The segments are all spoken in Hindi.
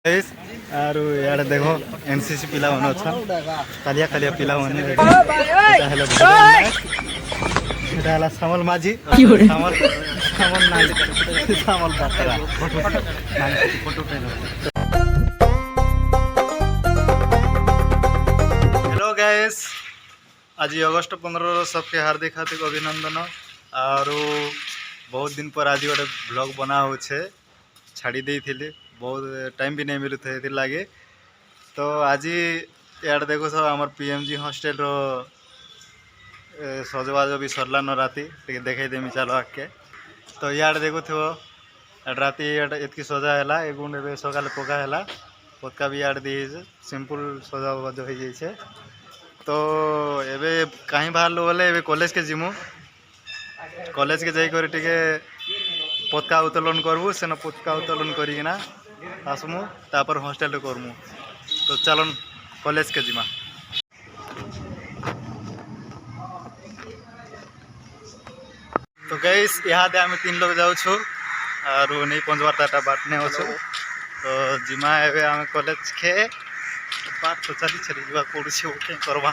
आरु यार देखो एनसीसी पिला मन अच्छा कालिया कालिया पिला मन এটা হলো সামল মাঝি সামল সামল নাই সামল বাতরা ফটো हेलो गाइस आज अगस्त 15 सबके हार्दिक हार्दिक अभिनंदन और बहुत दिन पर आज गोटे ब्लॉग बना होछे छाड़ी देइथिले बहुत टाइम भी नहीं मिलू थे लगे तो आज यार देखो सब आम पीएमजी हॉस्टेल रो सजबाज भी सरलान राति देखे देमी चलो आके तो यार देखो थो राति एतकी सजा है एगुण ए सका पका है पतका भी यार दी सिंपल सजाबाज हो जाइए तो एबे कहीं बाहर लो बोले एबे कॉलेज के जिमु कॉलेज के जाकर टिके पतका उत्तोलन करबू सेन पतका उत्तोलन करिना आसमु तापर हॉस्टेल करमु तो चलन कॉलेज के जिमा तो गैस यहाँ आम 3 लोग जाऊँ और नहीं पहुँचवार टाटा बाटने अच्छु तो जिमा एवं आम कॉलेज के बात तो चली चली जा पड़े ओके करवा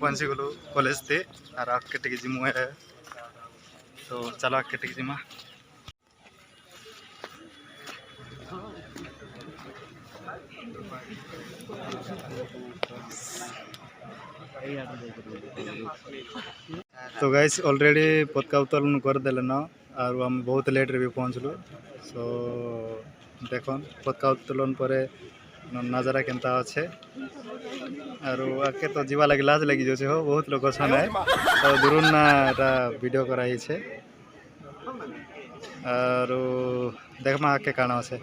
पहुँची गलु कॉलेज थे और आके टिके जिमु है तो चलो आके टिके जिमा तो गाइस ऑलरेडी पतका उत्तोलन कर देले न और हम बहुत लेट रे भी पहुँचलु सो देखन पतका उत्तोलन पर नजारा केनता अच्छे और आके तो जीवा लगे लाज लगी जो हो बहुत लोग असन है तो दूर ना वीडियो कराई छे और देखमा आके काना अच्छे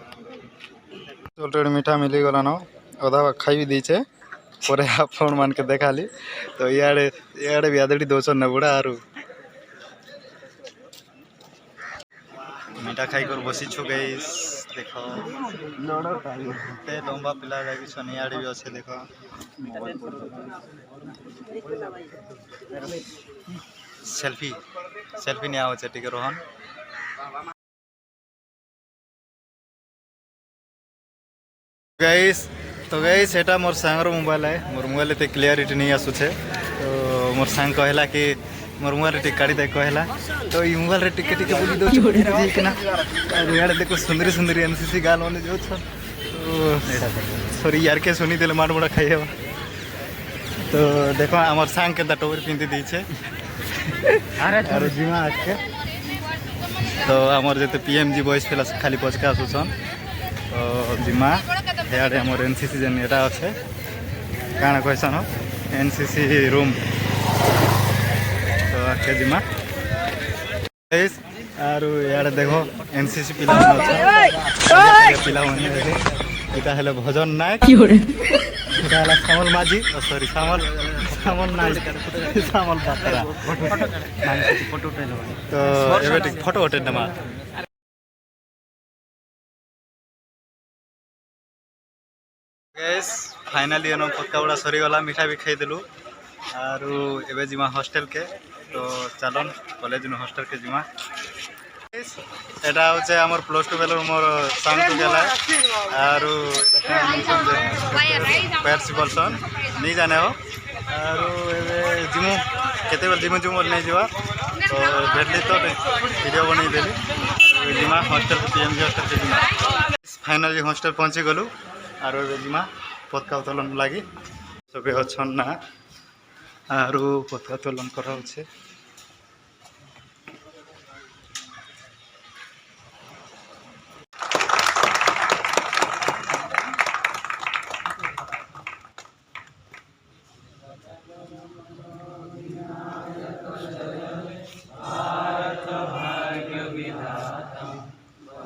ऑलरेडी मीठा मिली गला न अधा खाई भी दीचे पर फोन मान के देखा ली तो इे भी आदड़ी दोसन न बुढ़ा और मीठा खाई कर बसी छु गई देखो लंबा पिला लगी सनियाड़ी भी अच्छे देखो सेल्फी सेल्फी नहीं आवे टिके रोहन तो गैस एटा मोर सांगर मोबाइल है मोर मोबाइल ते क्लियरिटी नहीं आसुचे तो मोर सांग कहला कि मोर मोबाइल टिक काढ़ी दे कहला तो ये मोबाइल रे टिके टिके बोली दो ठीक ना यार देखो सुंदरी सुंदरी एनसीसी गाल माने जो छ सॉरी यार के सुनी देले मार बड़ा खाई है तो देखो हमर सांग के टोपर पिंदी दी छे अरे जिमा आके तो हमर जते पीएमजी बॉयज प्लस खाली पचका आसुछन तो जिमा हेयाडे हमर एनसीसी जन एटा আছে काना क्वेश्चन एनसीसी रूम तो आके जिमा और यार देखो एनसीसी पिला पिला इटा हेले भजन नायक इटा हेला सामल माझी सॉरी सामल सामल नायक सामल बातरा तो एबे फोटो उठे नमा गैस फाइनली एनो पक्का उड़ा सरी गला मीठा भी खाई देलु और एबे जिमा हॉस्टेल के तो चलन कॉलेज नु हॉस्टेल के जिमा एटा होचे हमर प्लस 2 बेलर मोर सांग तो गेला और पैरसी बलसन नहीं जाने हो और एबे जिमु केते बेल जिमु नहीं जीवा तो भेटली तो वीडियो बनै देली जिमा हॉस्टेल पीएमजी हॉस्टेल के जिमा फाइनली हॉस्टेल पहुंची गलु और जिमा पतका उत्तोलन लगी सबे अच्छन ना और पतका उत्तोलन करा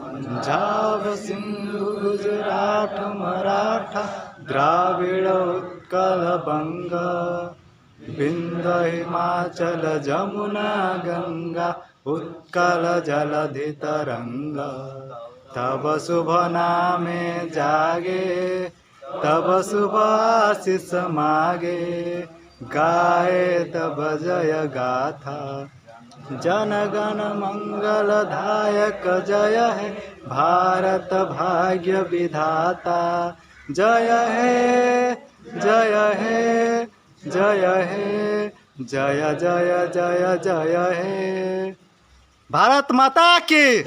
पंजाब सिंधु गुजरात मराठा द्राविड़ उत्कल बंग विंध्य हिमाचल जमुना गंगा उत्कल जलधि तरंग तब शुभ नामे जागे, तब शुभ आशीष मागे, गाए तब जय गाथा। जन गण मंगल दायक जय है, भारत भाग्य विधाता। जय है जय है जय है, जय जय जय जय है। भारत माता की,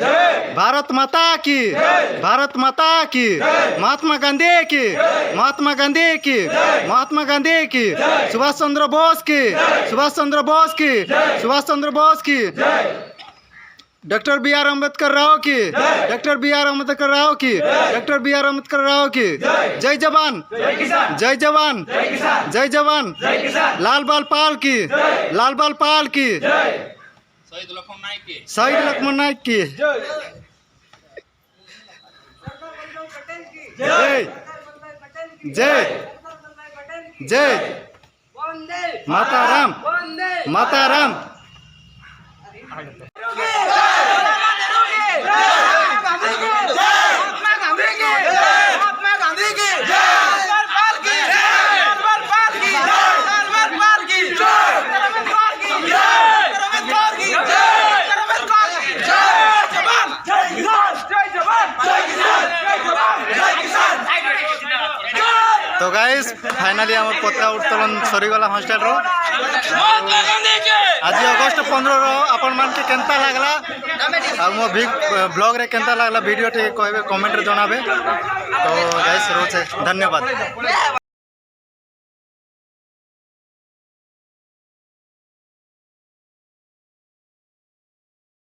भारत माता की, भारत माता की, महात्मा गांधी की, महात्मा गांधी की, महात्मा गांधी की, सुभाष चंद्र बोस की, सुभाष चंद्र बोस की, सुभाष चंद्र बोस की, doctor B R Ambedkar Rao की, doctor B R Ambedkar Rao की, doctor B R Ambedkar Rao की। जय जवान, जय जवान, जय जवान। लाल बाल पाल की, लाल बाल पाल की, शहीद लक्ष्मण नायक की, शहीद लक्ष्मण नायक की। जय जय जय माता राम, माता राम। तो गाइस फाइनाली आम पताका उत्तोलन सरीगला हॉस्टेल रो। आज अगस्ट 15 आपण मान के केनता लागला आ मो ब्लॉग रे केनता लागला वीडियो टे कहबे कमेंट रे जणाबे। तो गाइस रोचे धन्यवाद।